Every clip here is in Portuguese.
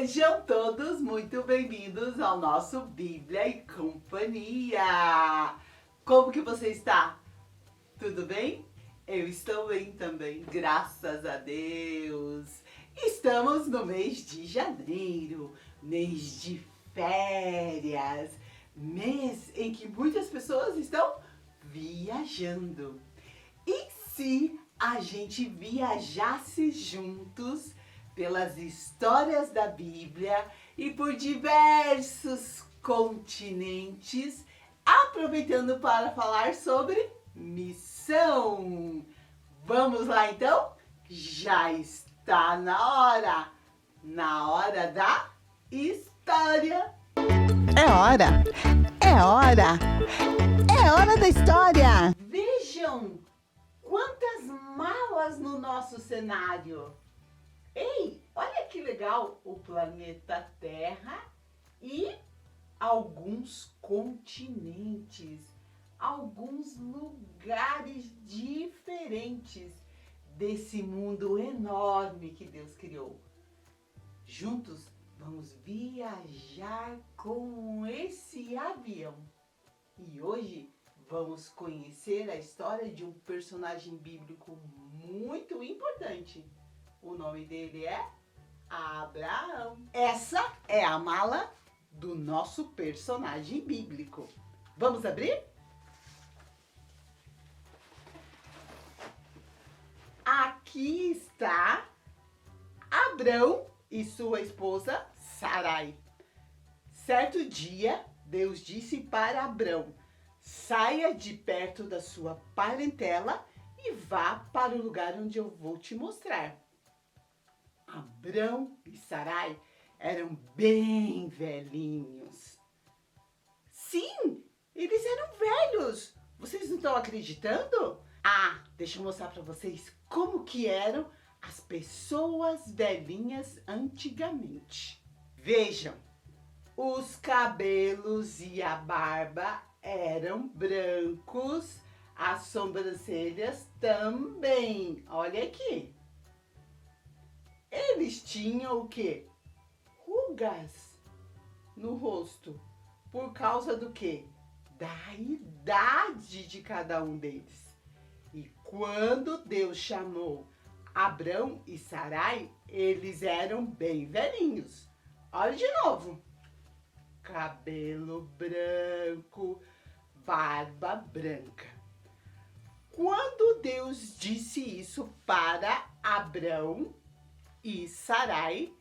Sejam todos muito bem-vindos ao nosso Bíblia e Companhia. Como que você está? Tudo bem? Eu estou bem também, graças a Deus. Estamos no mês de janeiro, mês de férias, mês em que muitas pessoas estão viajando. E se a gente viajasse juntos pelas histórias da Bíblia e por diversos continentes, aproveitando para falar sobre missão? Vamos lá então? Já está na hora da história. É hora da história! Vejam quantas malas no nosso cenário. Ei, olha que legal, o planeta Terra e alguns continentes, alguns lugares diferentes desse mundo enorme que Deus criou. Juntos vamos viajar com esse avião. E hoje vamos conhecer a história de um personagem bíblico muito importante. O nome dele é Abraão. Essa é a mala do nosso personagem bíblico. Vamos abrir? Aqui está Abrão e sua esposa Sarai. Certo dia, Deus disse para Abrão: saia de perto da sua parentela e vá para o lugar onde eu vou te mostrar. Abrão e Sarai eram bem velhinhos. Sim, eles eram velhos. Vocês não estão acreditando? Ah, deixa eu mostrar para vocês como que eram as pessoas velhinhas antigamente. Vejam, os cabelos e a barba eram brancos, as sobrancelhas também. Olha aqui. Eles tinham o quê? Rugas no rosto. Por causa do quê? Da idade de cada um deles. E quando Deus chamou Abrão e Sarai, eles eram bem velhinhos. Olha de novo. Cabelo branco, barba branca. Quando Deus disse isso para Abrão e Sarai,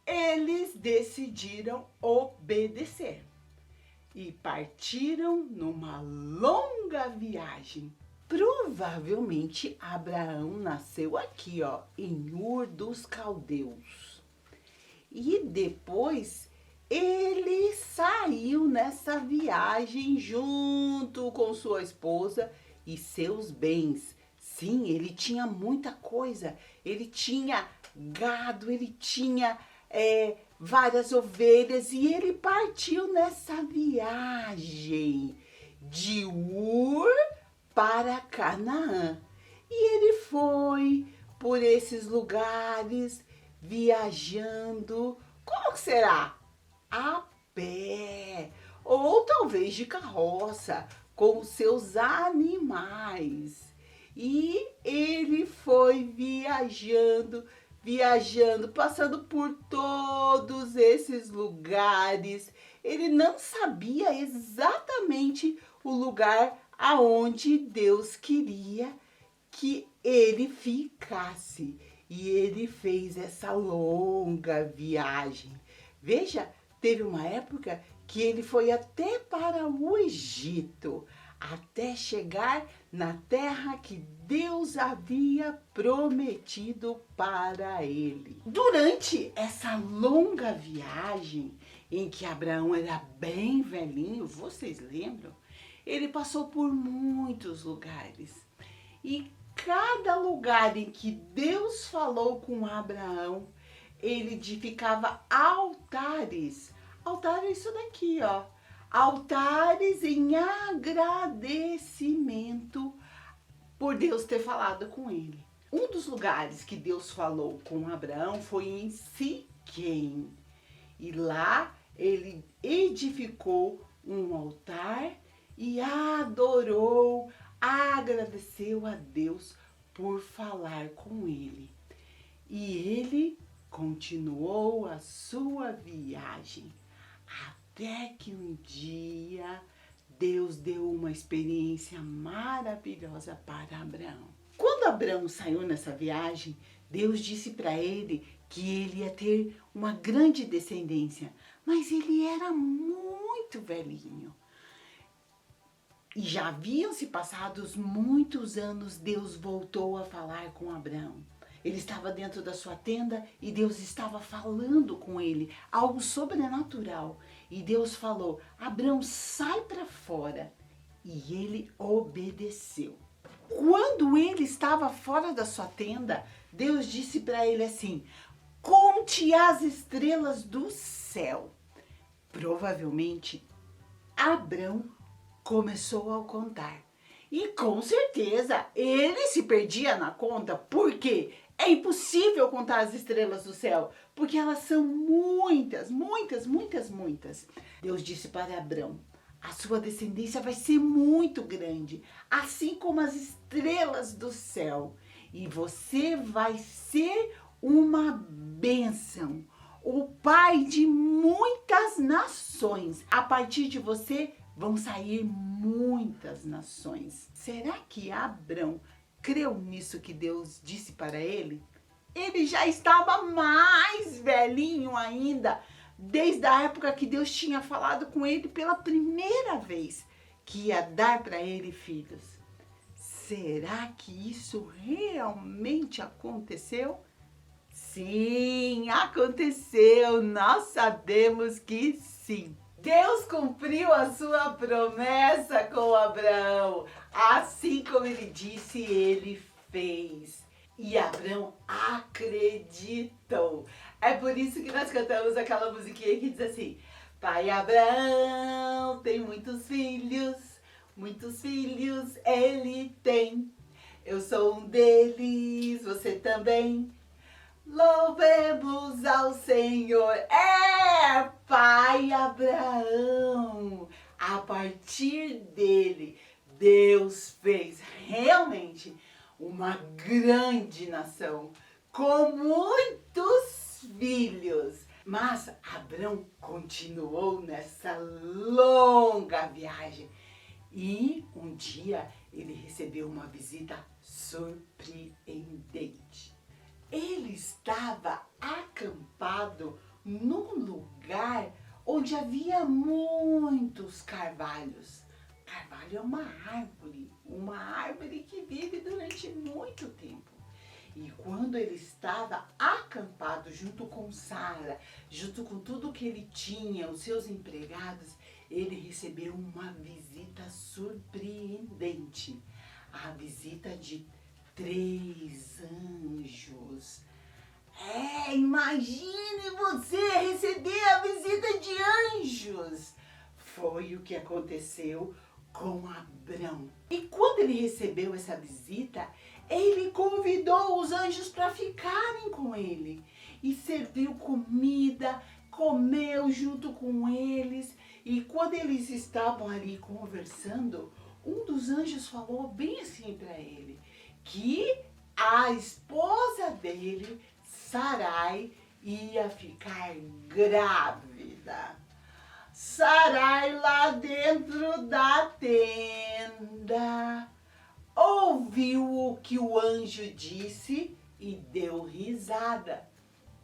eles decidiram obedecer e partiram numa longa viagem. Provavelmente Abraão nasceu aqui, ó, em Ur dos Caldeus. E depois ele saiu nessa viagem junto com sua esposa e seus bens. Sim, ele tinha muita coisa. Ele tinha gado, ele tinha várias ovelhas e ele partiu nessa viagem de Ur para Canaã. E ele foi por esses lugares viajando. Como que será? A pé, ou talvez de carroça, com os seus animais. E ele foi viajando, passando por todos esses lugares. Ele não sabia exatamente o lugar aonde Deus queria que ele ficasse. E ele fez essa longa viagem. Veja, teve uma época que ele foi até para o Egito, até chegar na terra que Deus havia prometido para ele. Durante essa longa viagem, em que Abraão era bem velhinho, vocês lembram? Ele passou por muitos lugares. E cada lugar em que Deus falou com Abraão, ele edificava altares. Altar é isso daqui, ó. Altares em agradecimento por Deus ter falado com ele. Um dos lugares que Deus falou com Abraão foi em Siquém. E lá ele edificou um altar e adorou, agradeceu a Deus por falar com ele. E ele continuou a sua viagem, até que um dia Deus deu uma experiência maravilhosa para Abraão. Quando Abraão saiu nessa viagem, Deus disse para ele que ele ia ter uma grande descendência, mas ele era muito velhinho. E já haviam se passados muitos anos, Deus voltou a falar com Abraão. Ele estava dentro da sua tenda e Deus estava falando com ele, algo sobrenatural. E Deus falou: Abraão, sai para fora. E ele obedeceu. Quando ele estava fora da sua tenda, Deus disse para ele assim: conte as estrelas do céu. Provavelmente, Abraão começou a contar. E com certeza ele se perdia na conta, porque é impossível contar as estrelas do céu, porque elas são muitas, muitas, muitas, muitas. Deus disse para Abraão: a sua descendência vai ser muito grande, assim como as estrelas do céu, e você vai ser uma bênção, o pai de muitas nações. A partir de você vão sair muitas nações. Será que Abraão creu nisso que Deus disse para ele? Ele já estava mais velhinho ainda, desde a época que Deus tinha falado com ele pela primeira vez, que ia dar para ele filhos. Será que isso realmente aconteceu? Sim, aconteceu. Nós sabemos que sim. Deus cumpriu a sua promessa com Abraão. Assim como ele disse, ele fez. E Abraão acreditou. É por isso que nós cantamos aquela musiquinha que diz assim: Pai Abraão tem muitos filhos ele tem. Eu sou um deles, você também. Louvemos ao Senhor. Pai Abraão. A partir dele, Deus fez realmente uma grande nação com muitos filhos. Mas Abraão continuou nessa longa viagem e um dia ele recebeu uma visita surpreendente. Ele estava acampado num lugar onde havia muitos carvalhos. Carvalho é uma árvore que vive durante muito tempo. E quando ele estava acampado junto com Sara, junto com tudo que ele tinha, os seus empregados, ele recebeu uma visita surpreendente. A visita de 3 anjos. Imagine você receber a visita de anjos. Foi o que aconteceu com Abraão. E quando ele recebeu essa visita, ele convidou os anjos para ficarem com ele. E serviu comida, comeu junto com eles. E quando eles estavam ali conversando, um dos anjos falou bem assim para ele, que a esposa dele, Sarai, ia ficar grávida. Sarai, lá dentro da tenda, ouviu o que o anjo disse e deu risada.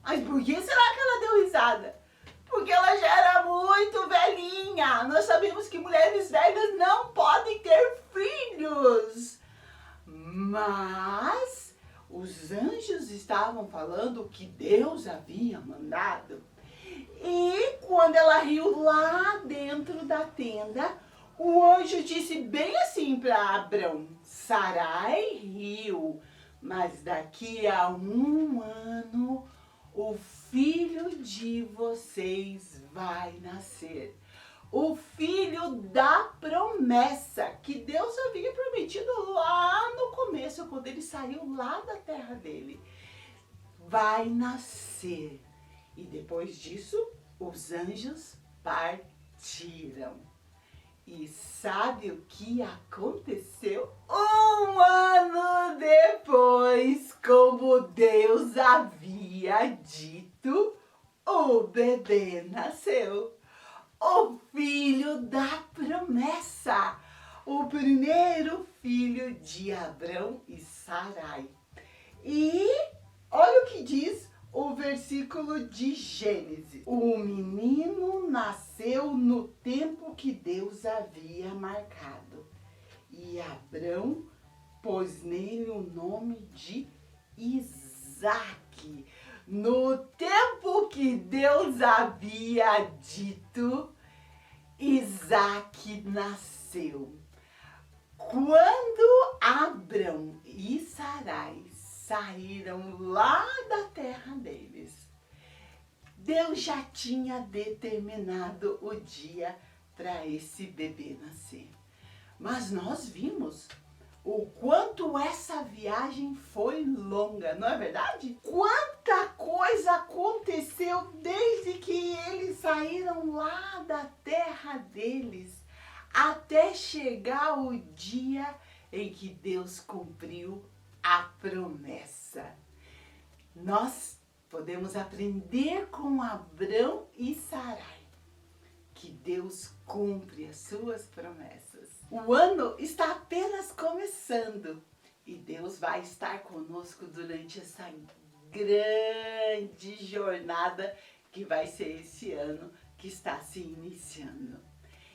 Mas por que será que ela deu risada? Porque ela já era muito velhinha. Nós sabemos que mulheres velhas não podem ter filhos. Mas os anjos estavam falando o que Deus havia mandado. E quando ela riu lá dentro da tenda, o anjo disse bem assim para Abraão: Sarai riu, mas daqui a 1 ano o filho de vocês vai nascer. O filho da promessa que Deus havia prometido lá no começo, quando ele saiu lá da terra dele. Vai nascer E depois disso, os anjos partiram. E sabe o que aconteceu? 1 ano depois, como Deus havia dito, o bebê nasceu. O filho da promessa. O primeiro filho de Abrão e Sarai. E olha o que diz o versículo de Gênesis. O menino nasceu no tempo que Deus havia marcado. E Abrão pôs nele o nome de Isaque. No tempo que Deus havia dito, Isaque nasceu. Quando Abrão e Sarai saíram lá da terra deles, Deus já tinha determinado o dia para esse bebê nascer. Mas nós vimos o quanto essa viagem foi longa, não é verdade? Quanta coisa aconteceu desde que eles saíram lá da terra deles até chegar o dia em que Deus cumpriu a promessa. Nós podemos aprender com Abrão e Sarai que Deus cumpre as suas promessas. O ano está apenas começando e Deus vai estar conosco durante essa grande jornada que vai ser esse ano que está se iniciando.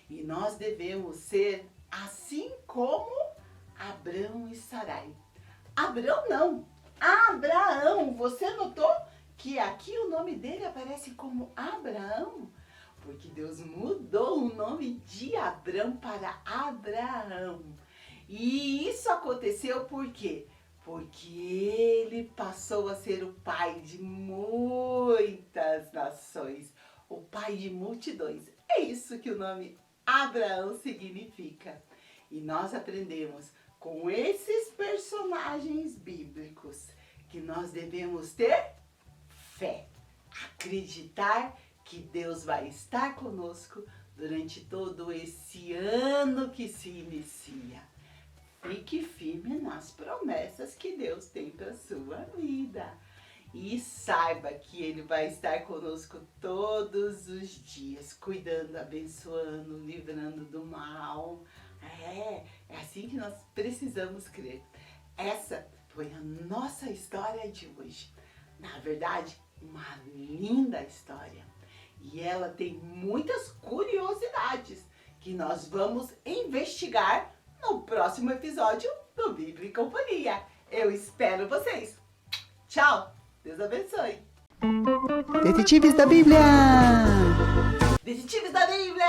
E nós devemos ser assim como Abrão e Sarai. Abrão não, Abraão. Você notou que aqui o nome dele aparece como Abraão? Porque Deus mudou o nome de Abrão para Abraão. E isso aconteceu por quê? Porque ele passou a ser o pai de muitas nações, o pai de multidões. É isso que o nome Abraão significa. E nós aprendemos com esses personagens bíblicos que nós devemos ter fé, acreditar que Deus vai estar conosco durante todo esse ano que se inicia. Fique firme nas promessas que Deus tem para a sua vida. E saiba que Ele vai estar conosco todos os dias, cuidando, abençoando, livrando do mal. É assim que nós precisamos crer. Essa foi a nossa história de hoje. Na verdade, uma linda história. E ela tem muitas curiosidades que nós vamos investigar no próximo episódio do Bíblia e Companhia. Eu espero vocês. Tchau! Deus abençoe! Detetives da Bíblia! Detetives da Bíblia!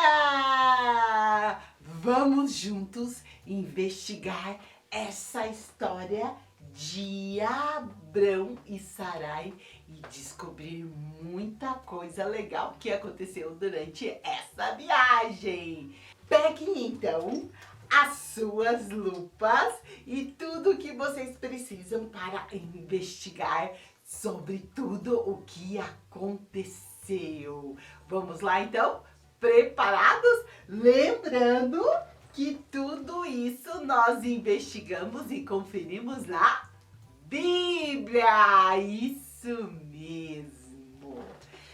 Vamos juntos investigar essa história de Abrão e Sarai e descobrir muita coisa legal que aconteceu durante essa viagem. Peguem então as suas lupas e tudo que vocês precisam para investigar sobre tudo o que aconteceu. Vamos lá então? Preparados? Lembrando que tudo isso nós investigamos e conferimos na Bíblia. Isso mesmo.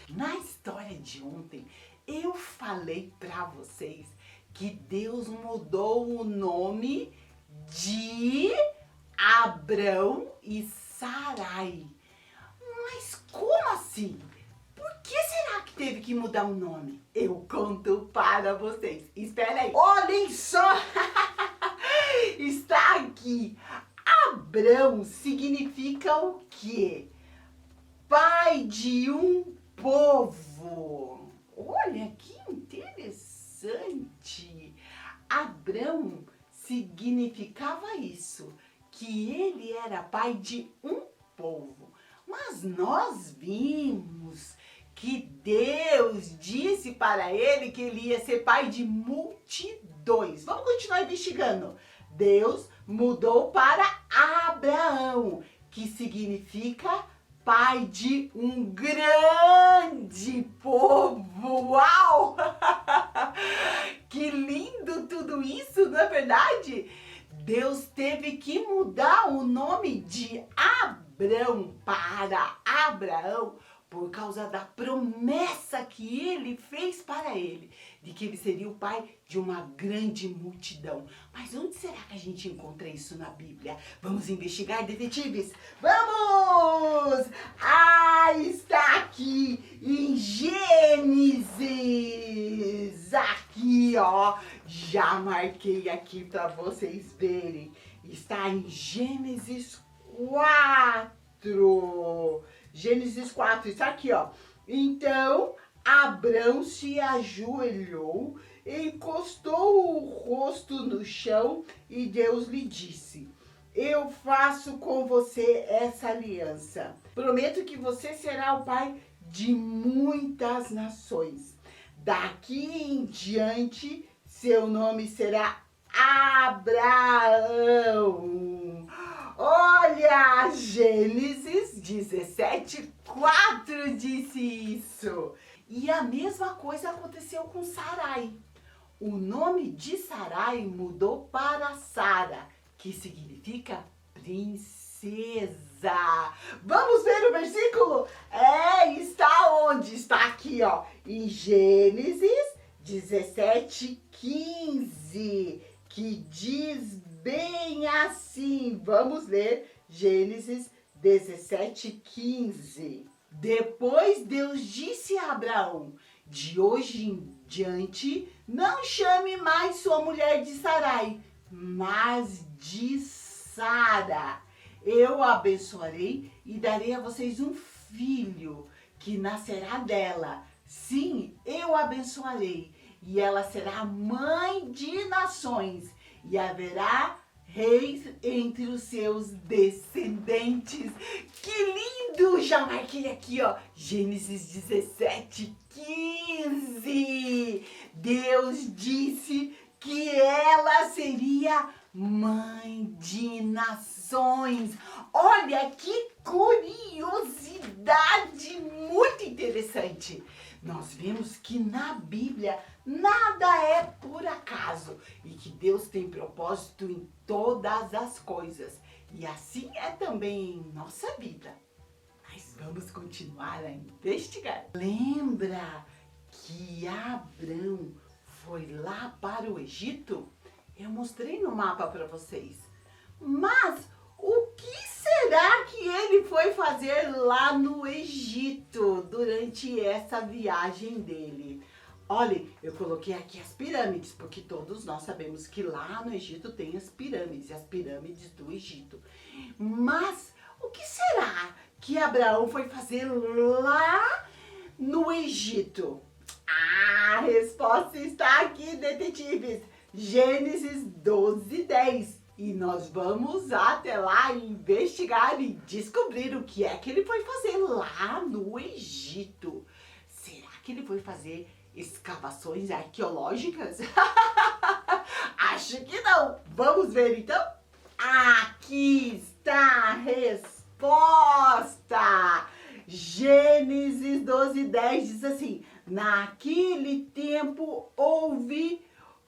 Na história de ontem, eu falei para vocês que Deus mudou o nome de Abrão e Sarai. Mas como assim? Por que será que teve que mudar o nome? Eu conto para vocês. Espera aí. Olhem só! Está aqui. Abrão significa o quê? Pai de um povo. Olha que interessante. Abrão significava isso, que ele era pai de um povo. Mas nós vimos que Deus disse para ele que ele ia ser pai de multidões. Vamos continuar investigando. Deus mudou para Abraão, que significa pai de um grande povo. Uau! Que lindo tudo isso, não é verdade? Deus teve que mudar o nome de Abrão para Abraão por causa da promessa que ele fez para ele, de que ele seria o pai de uma grande multidão. Mas onde será que a gente encontra isso na Bíblia? Vamos investigar, detetives? Vamos! Está aqui em Gênesis. Aqui, ó. Já marquei aqui para vocês verem. Está em Gênesis 4. Gênesis 4, está aqui, ó. Então, Abrão se ajoelhou, encostou o rosto no chão e Deus lhe disse: eu faço com você essa aliança. Prometo que você será o pai de muitas nações. Daqui em diante, seu nome será Abraão. Olha, Gênesis 17:4 disse isso. E a mesma coisa aconteceu com Sarai. O nome de Sarai mudou para Sara, que significa princesa. Vamos ver o versículo? Está onde? Está aqui, ó, em Gênesis 17:15, que diz bem assim. Vamos ler Gênesis 17:15. Depois Deus disse a Abraão: de hoje em diante, não chame mais sua mulher de Sarai, mas de Sara. Eu a abençoarei e darei a vocês um filho que nascerá dela. Sim, eu a abençoarei e ela será mãe de nações e haverá reis entre os seus descendentes. Que lindo! Já marquei aqui, ó, Gênesis 17:15. Deus disse que ela seria mãe de nações. Olha que curiosidade muito interessante. Nós vemos que na Bíblia nada é por acaso e que Deus tem propósito em todas as coisas. E assim é também em nossa vida. Mas vamos continuar a investigar. Lembra que Abrão foi lá para o Egito? Eu mostrei no mapa para vocês. Mas o que será que ele foi fazer lá no Egito durante essa viagem dele? Olha, eu coloquei aqui as pirâmides, porque todos nós sabemos que lá no Egito tem as pirâmides do Egito. Mas o que será que Abraão foi fazer lá no Egito? A resposta está aqui, detetives. Gênesis 12:10. E nós vamos até lá investigar e descobrir o que é que ele foi fazer lá no Egito. Será que ele foi fazer escavações arqueológicas? Acho que não. Vamos ver então? Aqui está a resposta. Gênesis 12:10 diz assim: naquele tempo houve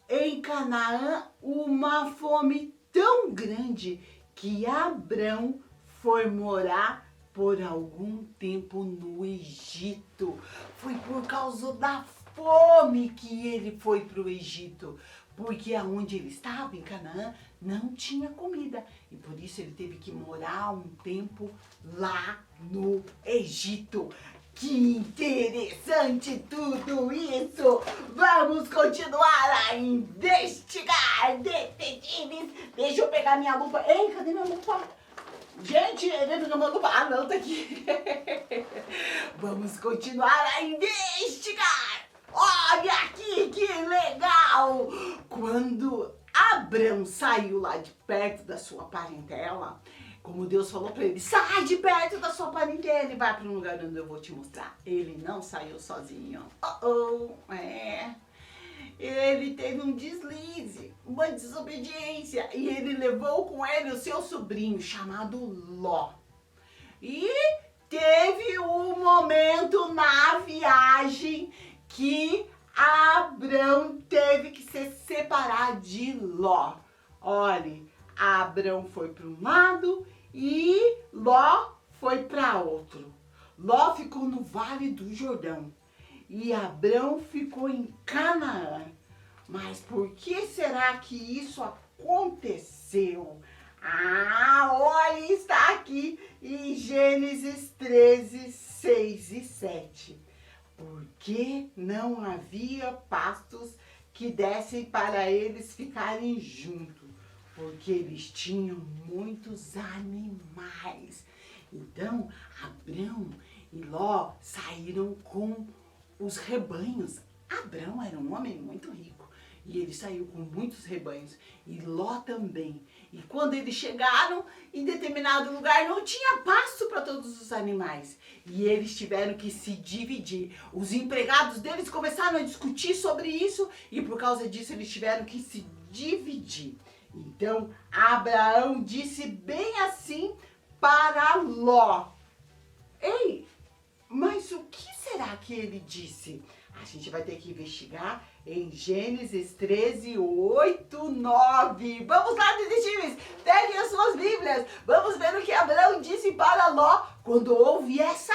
em Canaã uma fome tão grande que Abrão foi morar por algum tempo no Egito. Foi por causa da fome que ele foi para o Egito, porque aonde ele estava, em Canaã, não tinha comida. E por isso ele teve que morar um tempo lá no Egito. Que interessante tudo isso! Vamos continuar a investigar, detetives! Deixa eu pegar minha lupa. Ei, cadê minha lupa? Gente, ele pegou minha lupa. Ah, não, tá aqui. Vamos continuar a investigar! Olha aqui, que legal! Quando Abrão saiu lá de perto da sua parentela, como Deus falou para ele: sai de perto da sua parentela e vai para um lugar onde eu vou te mostrar. Ele não saiu sozinho. Ele teve um deslize, uma desobediência, e ele levou com ele o seu sobrinho chamado Ló. E teve um momento na viagem que Abrão teve que se separar de Ló. Olhe, Abrão foi para um lado e Ló foi para outro. Ló ficou no Vale do Jordão e Abrão ficou em Canaã. Mas por que será que isso aconteceu? Olha, está aqui em Gênesis 13, 6 e 7. Porque não havia pastos que dessem para eles ficarem juntos, porque eles tinham muitos animais. Então, Abrão e Ló saíram com os rebanhos. Abrão era um homem muito rico e ele saiu com muitos rebanhos, e Ló também. E quando eles chegaram em determinado lugar, não tinha pasto para todos os animais. E eles tiveram que se dividir. Os empregados deles começaram a discutir sobre isso e por causa disso eles tiveram que se dividir. Então Abraão disse bem assim para Ló. Ei, mas o que será que ele disse? A gente vai ter que investigar em Gênesis 13, 8, 9. Vamos lá, detetives! Peguem as suas Bíblias. Vamos ver o que Abraão disse para Ló quando houve essa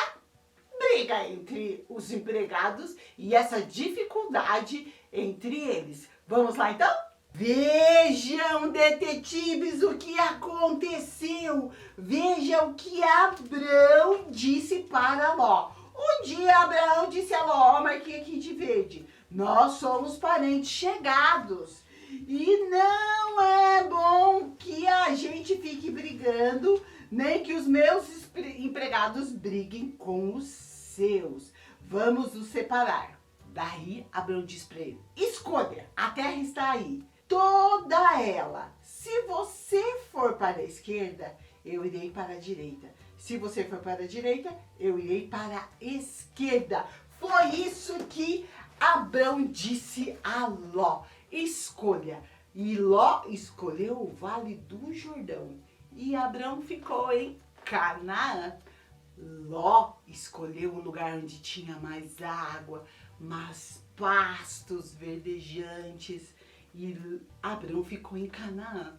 briga entre os empregados e essa dificuldade entre eles. Vamos lá, então? Vejam, detetives, o que aconteceu. Vejam o que Abrão disse para Ló. Um dia Abraão disse a Ló, marquei aqui de verde, nós somos parentes chegados e não é bom que a gente fique brigando, nem que os meus empregados briguem com os seus. Vamos nos separar. Daí Abraão disse para ele, escolha, a terra está aí, toda ela. Se você for para a esquerda, eu irei para a direita. Se você for para a direita, eu irei para a esquerda. Foi isso que Abrão disse a Ló. Escolha. E Ló escolheu o Vale do Jordão. E Abrão ficou em Canaã. Ló escolheu o lugar onde tinha mais água, mais pastos verdejantes. E Abrão ficou em Canaã.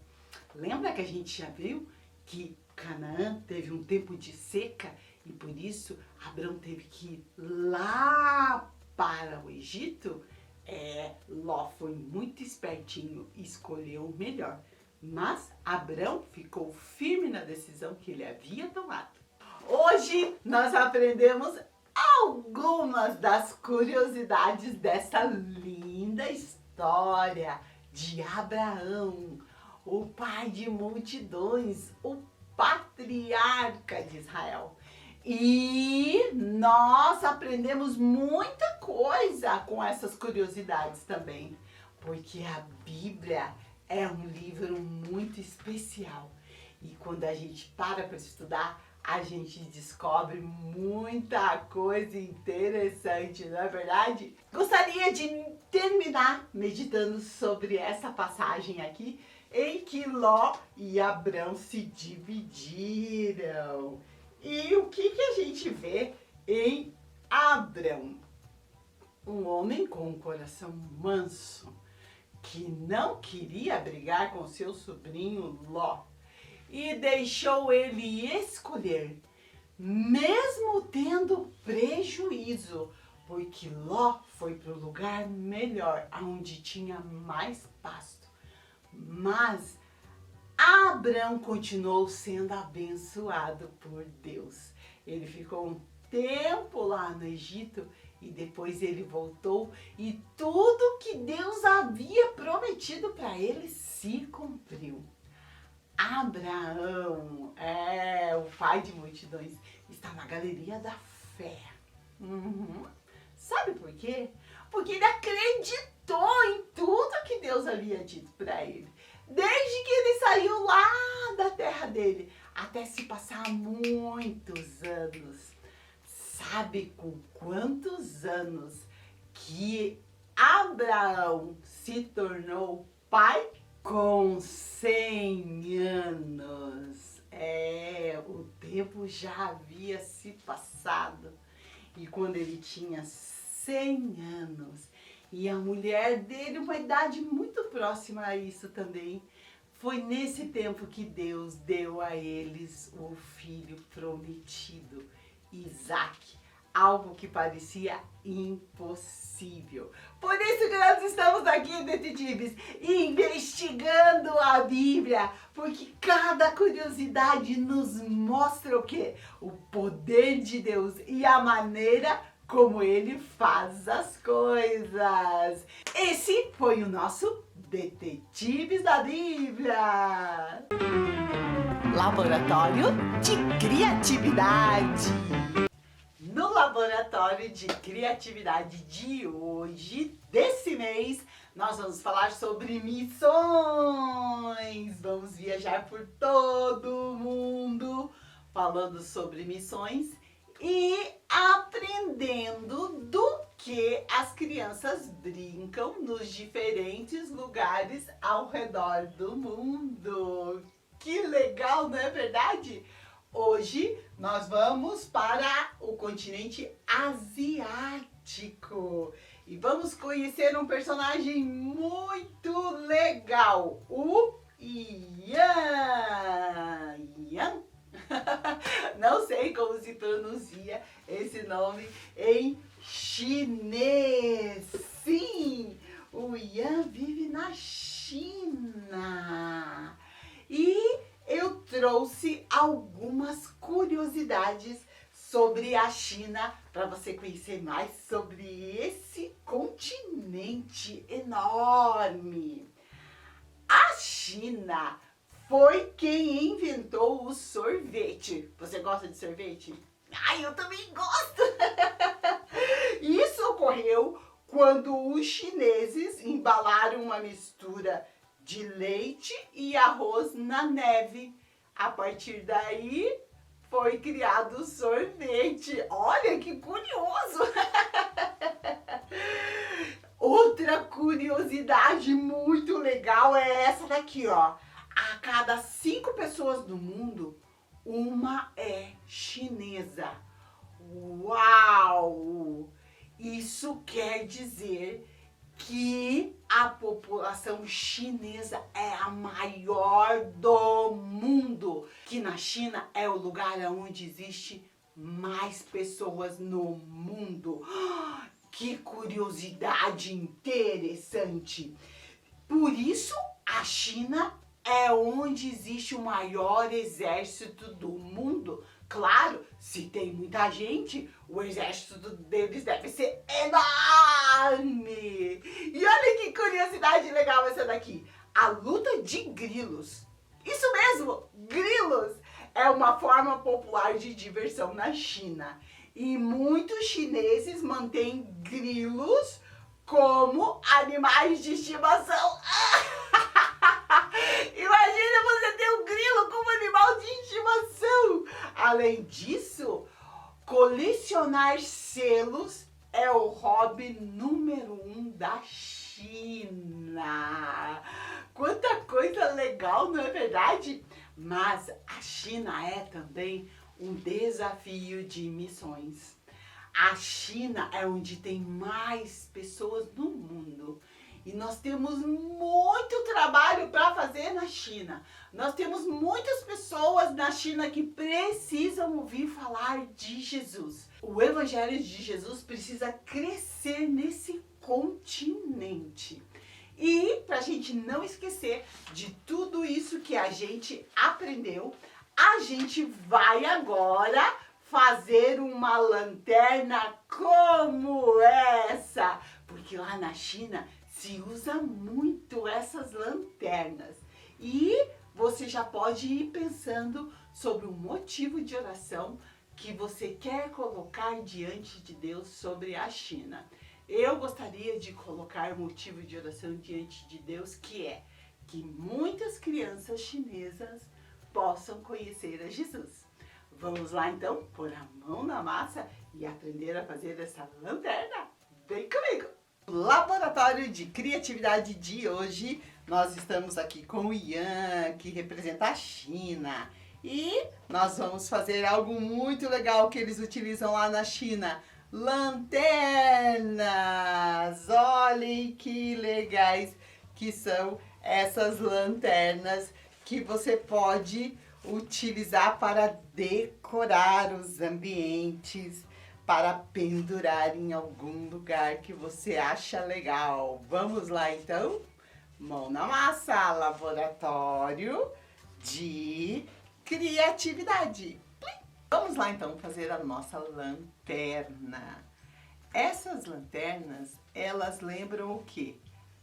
Lembra que a gente já viu que Canaã teve um tempo de seca e por isso Abrão teve que ir lá para o Egito? Ló foi muito espertinho e escolheu o melhor. Mas Abrão ficou firme na decisão que ele havia tomado. Hoje nós aprendemos algumas das curiosidades dessa linda história de Abraão, o pai de multidões, o patriarca de Israel. E nós aprendemos muita coisa com essas curiosidades também, porque a Bíblia é um livro muito especial. E quando a gente para estudar, a gente descobre muita coisa interessante, não é verdade? Gostaria de terminar meditando sobre essa passagem aqui, em que Ló e Abrão se dividiram. E o que a gente vê em Abrão? Um homem com um coração manso, que não queria brigar com seu sobrinho Ló, e deixou ele escolher, mesmo tendo prejuízo, porque Ló foi para o lugar melhor, onde tinha mais pasto. Mas Abrão continuou sendo abençoado por Deus. Ele ficou um tempo lá no Egito e depois ele voltou e tudo que Deus havia prometido para ele se cumpriu. Abraão, o pai de multidões, está na galeria da fé. Sabe por quê? Porque ele acreditou em tudo que Deus havia dito para ele. Desde que ele saiu lá da terra dele, até se passar muitos anos. Sabe com quantos anos que Abraão se tornou pai? Com 100 anos. O tempo já havia se passado. E quando ele tinha 100 anos, e a mulher dele, uma idade muito próxima a isso também, foi nesse tempo que Deus deu a eles o filho prometido, Isaque. Algo que parecia impossível. Por isso que nós estamos aqui, detetives, investigando a Bíblia, porque cada curiosidade nos mostra o quê? O poder de Deus e a maneira como Ele faz as coisas. Esse foi o nosso Detetives da Bíblia. Laboratório de Criatividade. No laboratório de criatividade de hoje, desse mês, nós vamos falar sobre missões. Vamos viajar por todo o mundo falando sobre missões e aprendendo do que as crianças brincam nos diferentes lugares ao redor do mundo. Que legal, não é verdade? Hoje nós vamos para o continente asiático e vamos conhecer um personagem muito legal, o Ian. Ian? Não sei como se pronuncia esse nome em chinês. Sim, o Ian vive na China. E eu trouxe algumas curiosidades sobre a China para você conhecer mais sobre esse continente enorme. A China foi quem inventou o sorvete. Você gosta de sorvete? Ai, eu também gosto! Isso ocorreu quando os chineses embalaram uma mistura de leite e arroz na neve. A partir daí, foi criado o sorvete. Olha que curioso! Outra curiosidade muito legal é essa daqui, ó. A cada 5 pessoas do mundo, uma é chinesa. Uau! Isso quer dizer que a população chinesa é a maior do mundo, que na China é o lugar onde existe mais pessoas no mundo. Que curiosidade interessante! Por isso, a China é onde existe o maior exército do mundo. Claro, se tem muita gente, o exército deles deve ser enorme. E olha que curiosidade legal essa daqui. A luta de grilos. Isso mesmo, grilos. É uma forma popular de diversão na China. E muitos chineses mantêm grilos como animais de estimação. Imagina você ter um grilo como animal de estimação. Além disso, colecionar selos é o hobby número 1 da China. Quanta coisa legal, não é verdade? Mas a China é também um desafio de missões. A China é onde tem mais pessoas no mundo. E nós temos muito trabalho para fazer na China. Nós temos muitas pessoas na China que precisam ouvir falar de Jesus. O Evangelho de Jesus precisa crescer nesse continente. E para a gente não esquecer de tudo isso que a gente aprendeu, a gente vai agora fazer uma lanterna como essa. Porque lá na China se usa muito essas lanternas. E você já pode ir pensando sobre um motivo de oração que você quer colocar diante de Deus sobre a China. Eu gostaria de colocar motivo de oração diante de Deus, que é que muitas crianças chinesas possam conhecer a Jesus. Vamos lá então, pôr a mão na massa e aprender a fazer essa lanterna? Vem comigo! No Laboratório de Criatividade de hoje, nós estamos aqui com o Ian, que representa a China. E nós vamos fazer algo muito legal que eles utilizam lá na China. Lanternas! Olhem que legais que são essas lanternas que você pode utilizar para decorar os ambientes, para pendurar em algum lugar que você acha legal. Vamos lá então? Mão na massa, laboratório de criatividade. Vamos lá então fazer a nossa lanterna. Essas lanternas, elas lembram o quê?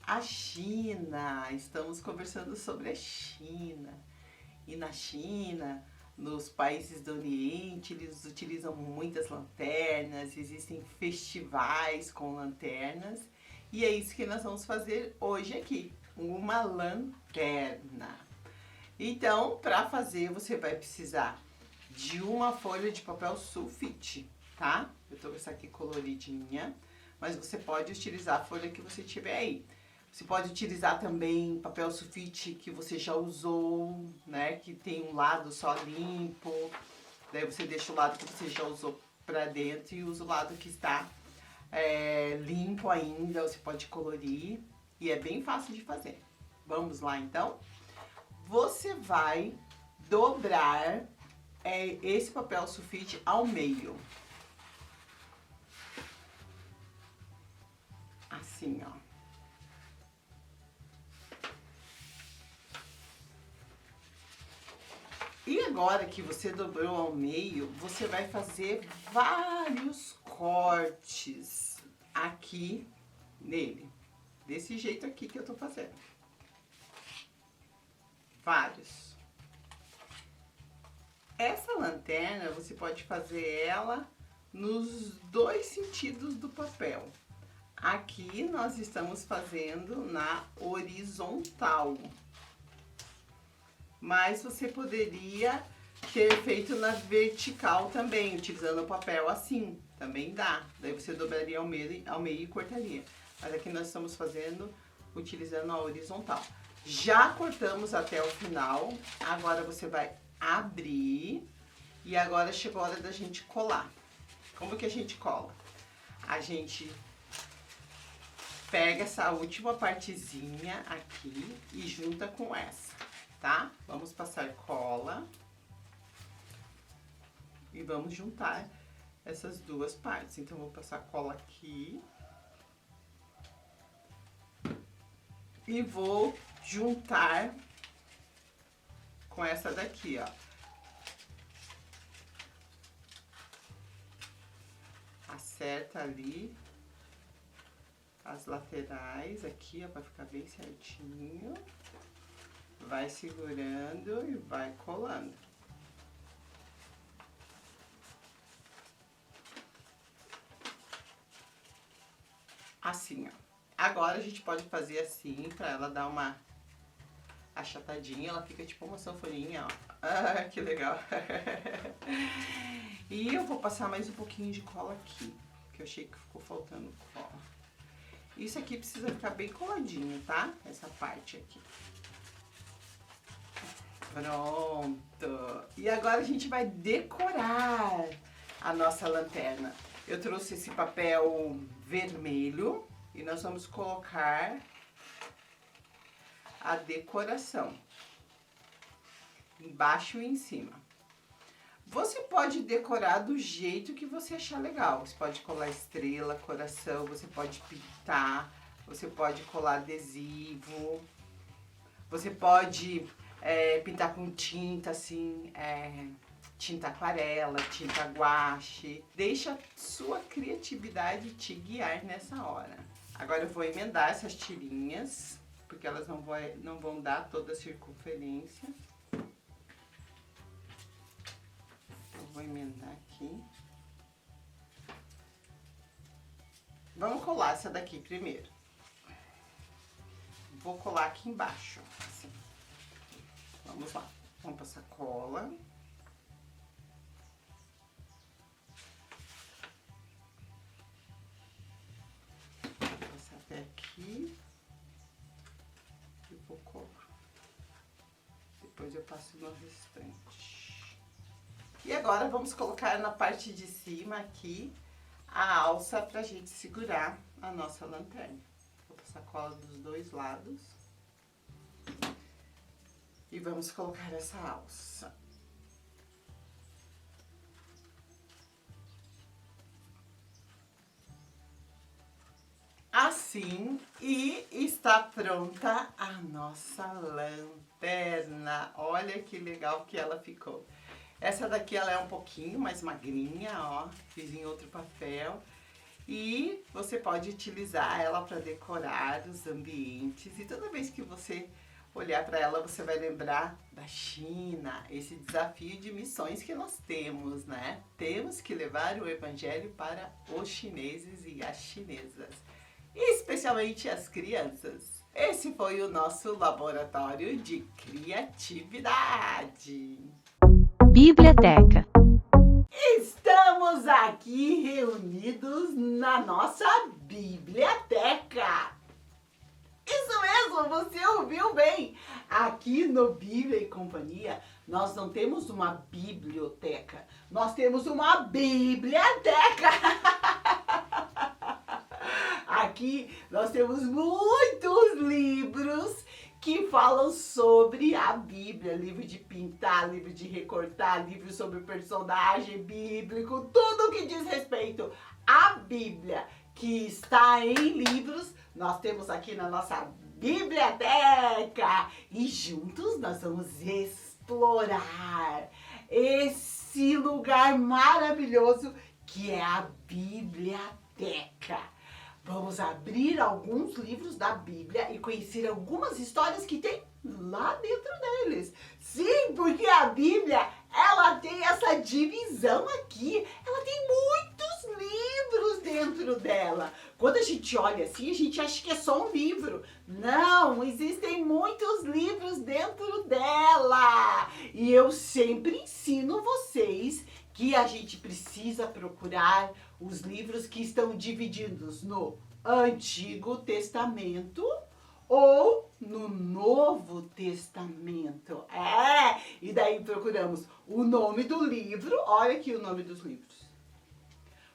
A China. Estamos conversando sobre a China. E na China, nos países do Oriente, eles utilizam muitas lanternas, existem festivais com lanternas. E é isso que nós vamos fazer hoje aqui, uma lanterna. Então, para fazer, você vai precisar de uma folha de papel sulfite, tá? Eu tô com essa aqui coloridinha, mas você pode utilizar a folha que você tiver aí. Você pode utilizar também papel sulfite que você já usou, né? Que tem um lado só limpo. Daí você deixa o lado que você já usou para dentro e usa o lado que está limpo ainda. Você pode colorir e é bem fácil de fazer. Vamos lá então? Você vai dobrar esse papel sulfite ao meio. Assim, ó. E agora que você dobrou ao meio, você vai fazer vários cortes aqui nele. Desse jeito aqui que eu tô fazendo. Vários. Essa lanterna, você pode fazer ela nos dois sentidos do papel. Aqui nós estamos fazendo na horizontal. Mas você poderia ter feito na vertical também, utilizando o papel assim, também dá. Daí você dobraria ao meio e cortaria. Mas aqui nós estamos fazendo, utilizando a horizontal. Já cortamos até o final, agora você vai abrir e agora chegou a hora da gente colar. Como que a gente cola? A gente pega essa última partezinha aqui e junta com essa. Tá? Vamos passar cola e vamos juntar essas duas partes. Então, vou passar cola aqui e vou juntar com essa daqui, ó. Acerta ali as laterais aqui, ó, pra ficar bem certinho. Vai segurando e vai colando. Assim, ó. Agora a gente pode fazer assim, pra ela dar uma achatadinha. Ela fica tipo uma sanfoninha, ó. Ah, que legal. E eu vou passar mais um pouquinho de cola aqui, que eu achei que ficou faltando cola. Isso aqui precisa ficar bem coladinho, tá? Essa parte aqui. Pronto! E agora a gente vai decorar a nossa lanterna. Eu trouxe esse papel vermelho e nós vamos colocar a decoração embaixo e em cima. Você pode decorar do jeito que você achar legal. Você pode colar estrela, coração, você pode pintar, você pode colar adesivo, você pode pintar com tinta, assim, tinta aquarela, tinta guache. Deixa a sua criatividade te guiar nessa hora. Agora eu vou emendar essas tirinhas, porque elas não vão dar toda a circunferência. Eu vou emendar aqui. Vamos colar essa daqui primeiro. Vou colar aqui embaixo, assim. Vamos lá, vamos passar cola. Vou passar até aqui. E vou colar. Depois eu passo no restante. agora vamos colocar na parte de cima aqui a alça pra gente segurar a nossa lanterna. Vou passar cola dos dois lados. E vamos colocar essa alça. Assim, e está pronta a nossa lanterna. Olha que legal que ela ficou. Essa daqui ela é um pouquinho mais magrinha, ó. Fiz em outro papel. E você pode utilizar ela para decorar os ambientes. E toda vez que você olhar para ela, você vai lembrar da China, esse desafio de missões que nós temos, né? Temos que levar o evangelho para os chineses e as chinesas, especialmente as crianças. Esse foi o nosso laboratório de criatividade. Biblioteca. Estamos aqui reunidos na nossa biblioteca. Isso mesmo, você ouviu bem. Aqui no Bíblia e Companhia, nós não temos uma biblioteca, nós temos uma biblioteca. Aqui nós temos muitos livros que falam sobre a Bíblia, livro de pintar, livro de recortar, livro sobre personagem bíblico, tudo que diz respeito à Bíblia, que está em livros, nós temos aqui na nossa biblioteca. E juntos nós vamos explorar esse lugar maravilhoso que é a biblioteca. Vamos abrir alguns livros da Bíblia e conhecer algumas histórias que tem lá dentro deles. Sim, porque a Bíblia, ela tem essa divisão aqui. Ela tem muitos livros dentro dela. Quando a gente olha assim, a gente acha que é só um livro. Não, existem muitos livros dentro dela. E eu sempre ensino vocês que a gente precisa procurar os livros que estão divididos no Antigo Testamento ou no Novo Testamento. E daí procuramos o nome do livro, olha aqui o nome dos livros.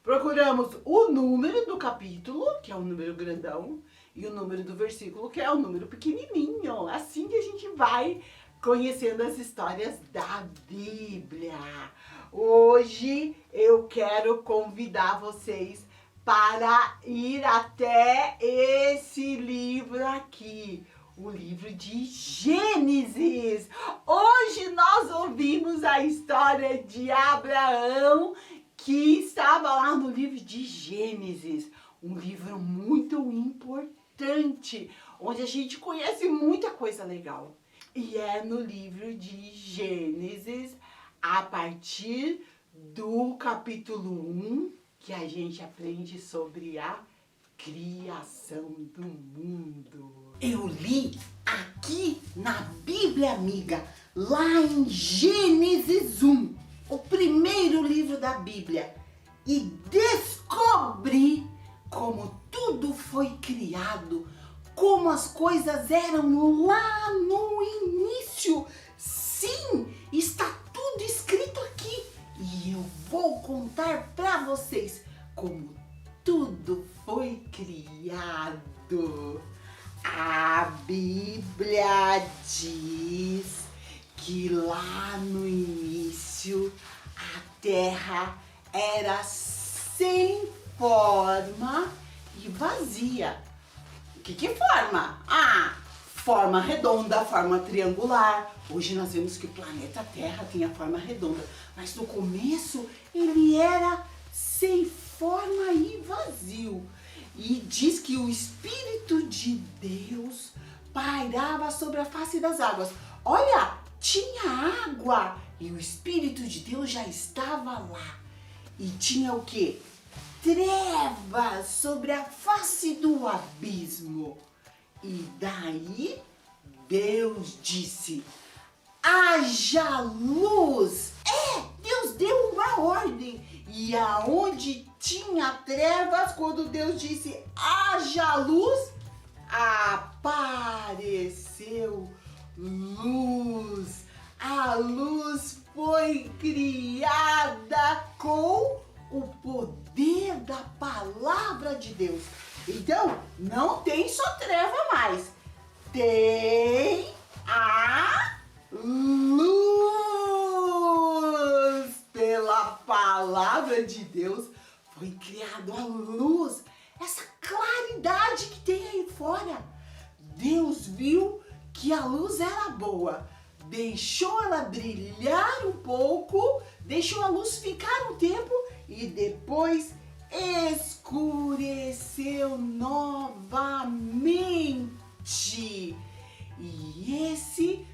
Procuramos o número do capítulo, que é o número grandão, e o número do versículo, que é o número pequenininho. Assim que a gente vai conhecendo as histórias da Bíblia. Hoje eu quero convidar vocês para ir até esse livro aqui, o livro de Gênesis. Hoje nós ouvimos a história de Abraão, que estava lá no livro de Gênesis, um livro muito importante, onde a gente conhece muita coisa legal. E é no livro de Gênesis, a partir do capítulo 1, que a gente aprende sobre a criação do mundo. Eu li aqui na Bíblia Amiga, lá em Gênesis 1, o primeiro livro da Bíblia, e descobri como tudo foi criado, como as coisas eram lá no início. Sim, está tudo escrito aqui. E eu vou contar para vocês como tudo foi criado. A Bíblia diz que lá no início a terra era sem forma e vazia. Que forma? Forma redonda, forma triangular. Hoje nós vemos que o planeta Terra tem a forma redonda, mas no começo ele era sem forma e vazio. E diz que o Espírito de Deus pairava sobre a face das águas. Olha, tinha água e o Espírito de Deus já estava lá. E tinha o quê? Trevas sobre a face do abismo. E daí Deus disse: haja luz. Deus deu uma ordem. E aonde tinha trevas, quando Deus disse haja luz, apareceu luz. A luz foi criada com o poder da palavra de Deus. Então, não tem só treva mais. Tem a luz. Pela palavra de Deus foi criada a luz. Essa claridade que tem aí fora. Deus viu que a luz era boa. Deixou ela brilhar um pouco, deixou a luz ficar um tempo e depois escureceu novamente. E esse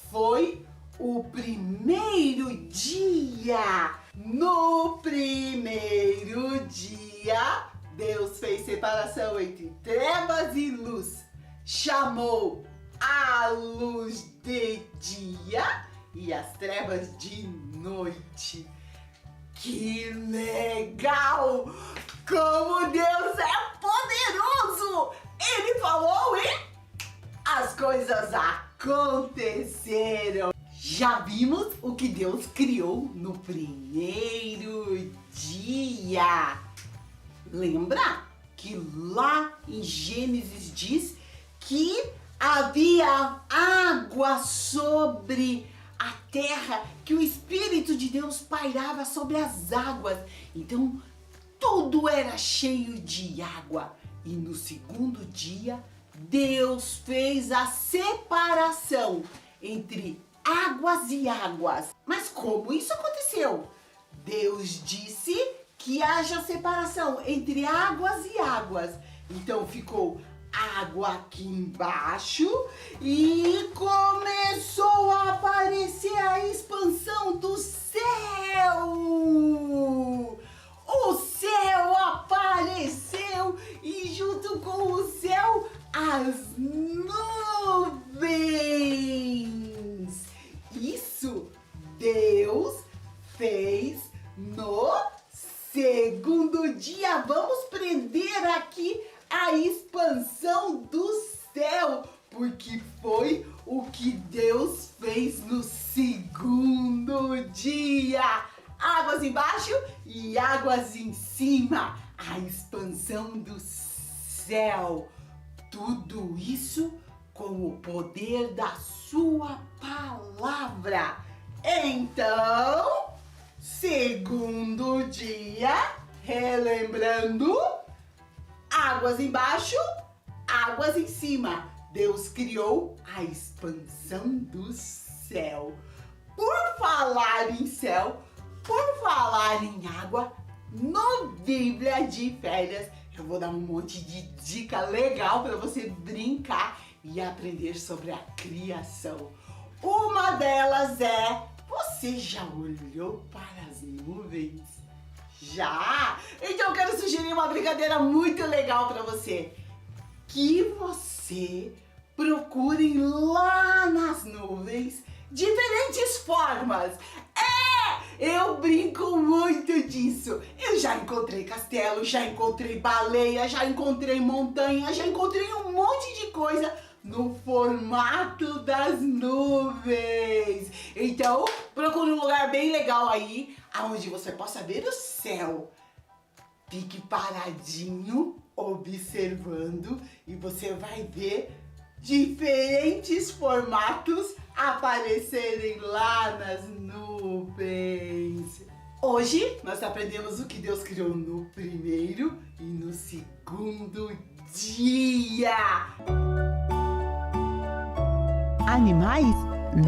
foi o primeiro dia. No primeiro dia, Deus fez separação entre trevas e luz. Chamou a luz de dia e as trevas de noite. Que legal! Como Deus é poderoso! Ele falou e as coisas aconteceram. Já vimos o que Deus criou no primeiro dia. Lembra que lá em Gênesis diz que havia água sobre a terra, que o Espírito de Deus pairava sobre as águas. Então, tudo era cheio de água. E no segundo dia, Deus fez a separação entre águas e águas. Mas como isso aconteceu? Deus disse que haja separação entre águas e águas. Então ficou água aqui embaixo e começou a aparecer a expansão do céu. O céu apareceu e junto com o céu as nuvens. Isso Deus fez no segundo dia. Vamos prender aqui a expansão do céu, porque foi o que Deus fez no segundo dia. Águas embaixo e águas em cima. A expansão do céu. Tudo isso com o poder da sua palavra. Então, segundo dia, relembrando, águas embaixo, águas em cima. Deus criou a expansão do céu. Por falar em céu, por falar em água, no Bíblia de Férias, eu vou dar um monte de dica legal para você brincar e aprender sobre a criação. Uma delas é: você já olhou para as nuvens? Já? Então eu quero sugerir uma brincadeira muito legal para você. Que você procure lá nas nuvens diferentes formas. Eu brinco muito disso. Eu já encontrei castelo, já encontrei baleia, já encontrei montanha, já encontrei um monte de coisa no formato das nuvens. Então, procure um lugar bem legal aí, onde você possa ver o céu. Fique paradinho, observando, e você vai ver diferentes formatos aparecerem lá nas nuvens. Hoje nós aprendemos o que Deus criou no primeiro e no segundo dia. Animais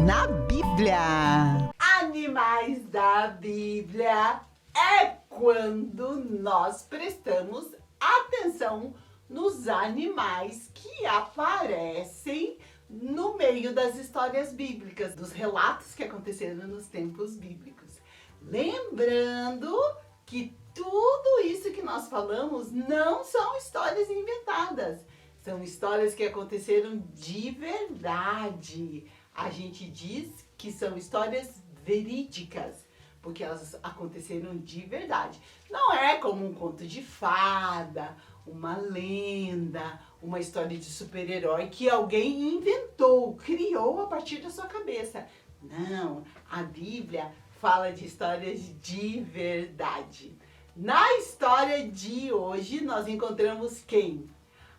na Bíblia. Animais da Bíblia é quando nós prestamos atenção nos animais que aparecem no meio das histórias bíblicas, dos relatos que aconteceram nos tempos bíblicos. Lembrando que tudo isso que nós falamos não são histórias inventadas, são histórias que aconteceram de verdade. A gente diz que são histórias verídicas, porque elas aconteceram de verdade. Não é como um conto de fada, uma lenda, uma história de super-herói que alguém inventou, criou a partir da sua cabeça. Não, a Bíblia fala de histórias de verdade. Na história de hoje, nós encontramos quem?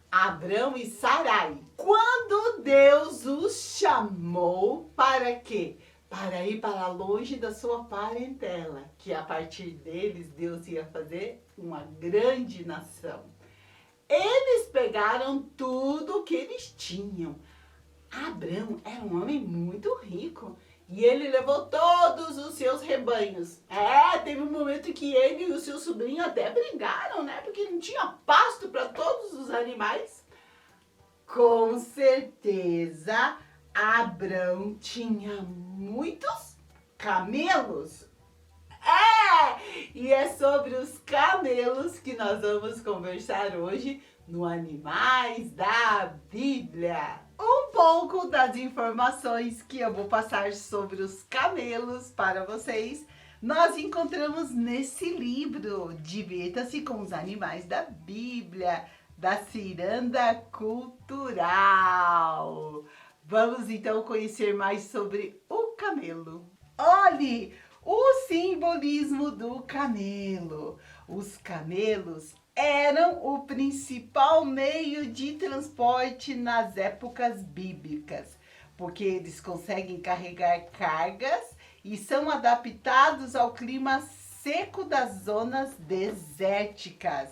Abrão e Sarai. Quando Deus os chamou para quê? Para ir para longe da sua parentela, que a partir deles Deus ia fazer uma grande nação. Eles pegaram tudo o que eles tinham. Abrão era um homem muito rico e ele levou todos os seus rebanhos. Teve um momento que ele e o seu sobrinho até brigaram, né? Porque não tinha pasto para todos os animais. Com certeza, Abrão tinha muitos camelos. E é sobre os camelos que nós vamos conversar hoje no Animais da Bíblia. Um pouco das informações que eu vou passar sobre os camelos para vocês, nós encontramos nesse livro, Divirta-se com os Animais da Bíblia, da Ciranda Cultural. Vamos então conhecer mais sobre o camelo. Olhe o simbolismo do camelo. Os camelos eram o principal meio de transporte nas épocas bíblicas, porque eles conseguem carregar cargas e são adaptados ao clima seco das zonas desérticas.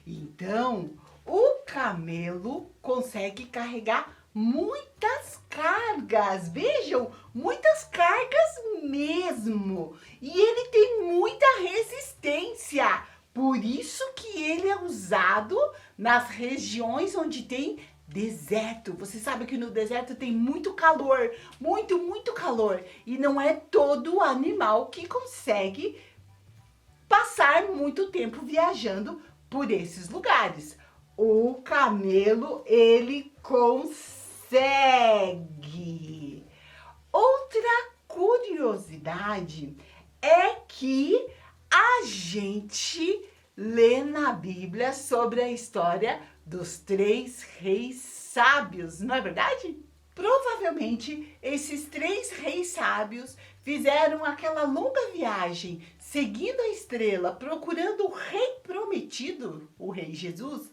Então, o camelo consegue carregar muitas cargas, vejam, muitas cargas mesmo, e ele tem muita resistência. Por isso que ele é usado nas regiões onde tem deserto. Você sabe que no deserto tem muito calor, muito calor. E não é todo animal que consegue passar muito tempo viajando por esses lugares. O camelo, ele consegue. Outra curiosidade é que a gente lê na Bíblia sobre a história dos 3 reis sábios, não é verdade? Provavelmente esses 3 reis sábios fizeram aquela longa viagem seguindo a estrela, procurando o rei prometido, o rei Jesus,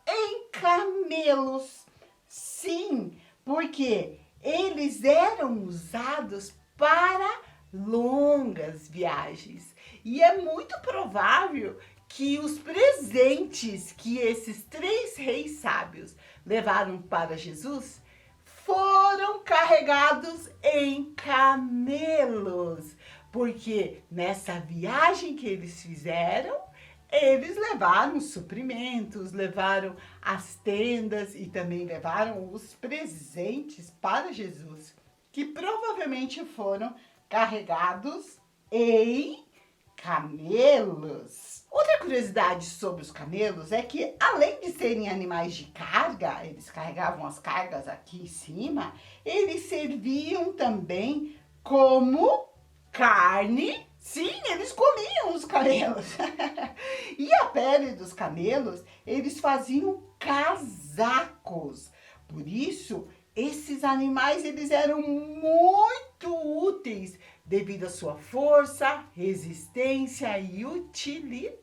em camelos. Sim, porque eles eram usados para longas viagens. E é muito provável que os presentes que esses 3 reis sábios levaram para Jesus foram carregados em camelos. Porque nessa viagem que eles fizeram, eles levaram os suprimentos, levaram as tendas e também levaram os presentes para Jesus, que provavelmente foram carregados em camelos. Outra curiosidade sobre os camelos é que, além de serem animais de carga, eles carregavam as cargas aqui em cima, eles serviam também como carne. Sim, eles comiam os camelos. E a pele dos camelos, eles faziam casacos. Por isso, esses animais, eles eram muito úteis devido à sua força, resistência e utilidade.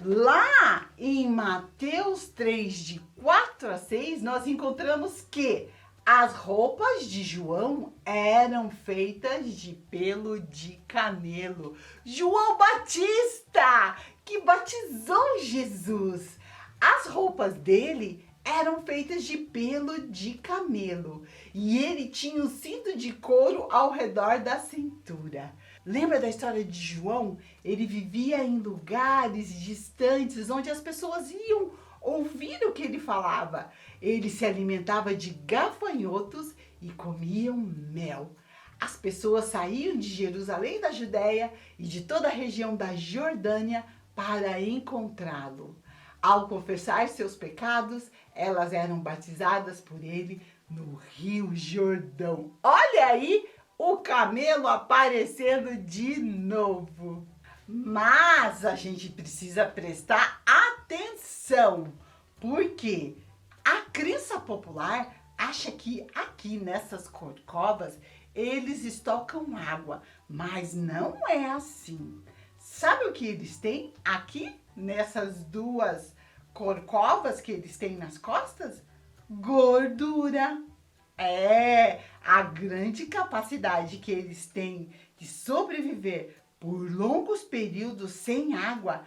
Lá em Mateus 3, de 4 a 6, nós encontramos que as roupas de João eram feitas de pelo de camelo. João Batista, que batizou Jesus. As roupas dele eram feitas de pelo de camelo e ele tinha um cinto de couro ao redor da cintura. Lembra da história de João? Ele vivia em lugares distantes onde as pessoas iam ouvir o que ele falava. Ele se alimentava de gafanhotos e comiam mel. As pessoas saíam de Jerusalém, da Judéia e de toda a região da Jordânia para encontrá-lo. Ao confessar seus pecados, elas eram batizadas por ele no Rio Jordão. Olha aí o camelo aparecendo de novo. Mas a gente precisa prestar atenção, porque a crença popular acha que aqui nessas corcovas eles estocam água, mas não é assim. Sabe o que eles têm aqui nessas duas corcovas que eles têm nas costas? Gordura. É, a grande capacidade que eles têm de sobreviver por longos períodos sem água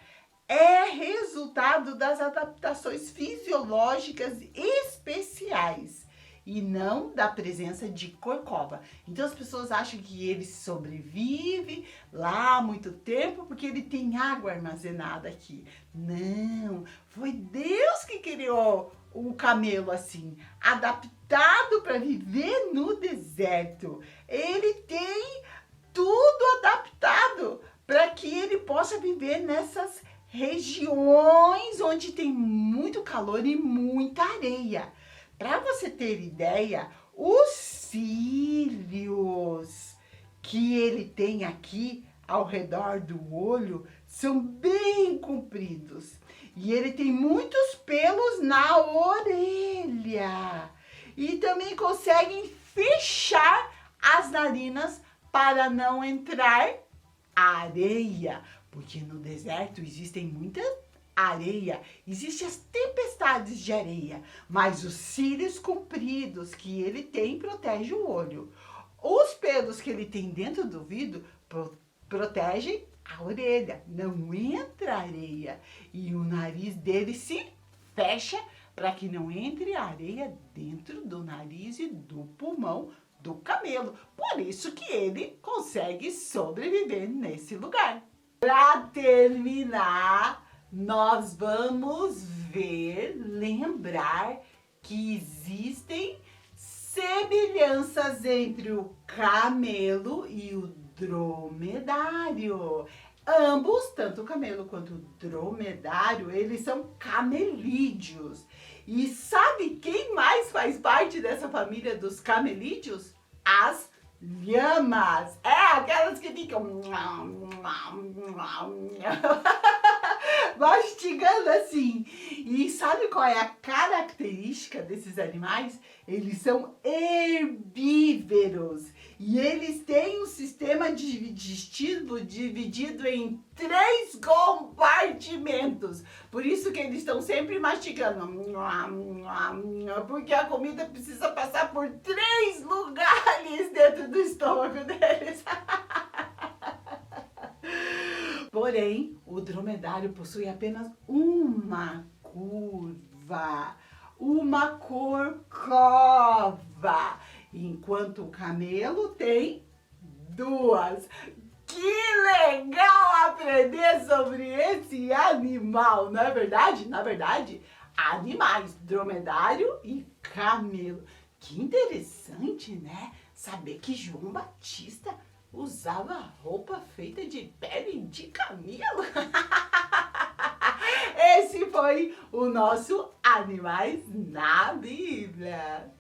é resultado das adaptações fisiológicas especiais e não da presença de corcova. Então as pessoas acham que ele sobrevive lá há muito tempo porque ele tem água armazenada aqui. Não, foi Deus que criou o camelo assim, adaptado para viver no deserto. Ele tem tudo adaptado para que ele possa viver nessas regiões onde tem muito calor e muita areia. Para você ter ideia, os cílios que ele tem aqui ao redor do olho são bem compridos. E ele tem muitos pelos na orelha. E também conseguem fechar as narinas para não entrar areia. Porque no deserto existem muita areia, existem as tempestades de areia, mas os cílios compridos que ele tem protegem o olho. Os pelos que ele tem dentro do ouvido protegem a orelha, não entra areia. E o nariz dele se fecha para que não entre areia dentro do nariz e do pulmão do camelo. Por isso que ele consegue sobreviver nesse lugar. Para terminar, nós vamos lembrar que existem semelhanças entre o camelo e o dromedário. Ambos, tanto o camelo quanto o dromedário, eles são camelídeos. E sabe quem mais faz parte dessa família dos camelídeos? As lhamas. É, aquelas que ficam mastigando assim. E sabe qual é a característica desses animais? Eles são herbívoros. E eles têm um sistema digestivo dividido em 3 compartimentos. Por isso que eles estão sempre mastigando. Porque a comida precisa passar por 3 lugares dentro do estômago deles. Porém, o dromedário possui apenas uma curva, uma corcova, enquanto o camelo tem 2. Que legal aprender sobre esse animal, não é verdade? Na verdade, animais, dromedário e camelo. Que interessante, né? Saber que João Batista usava roupa feita de pele de camelo. Esse foi o nosso Animais na Bíblia.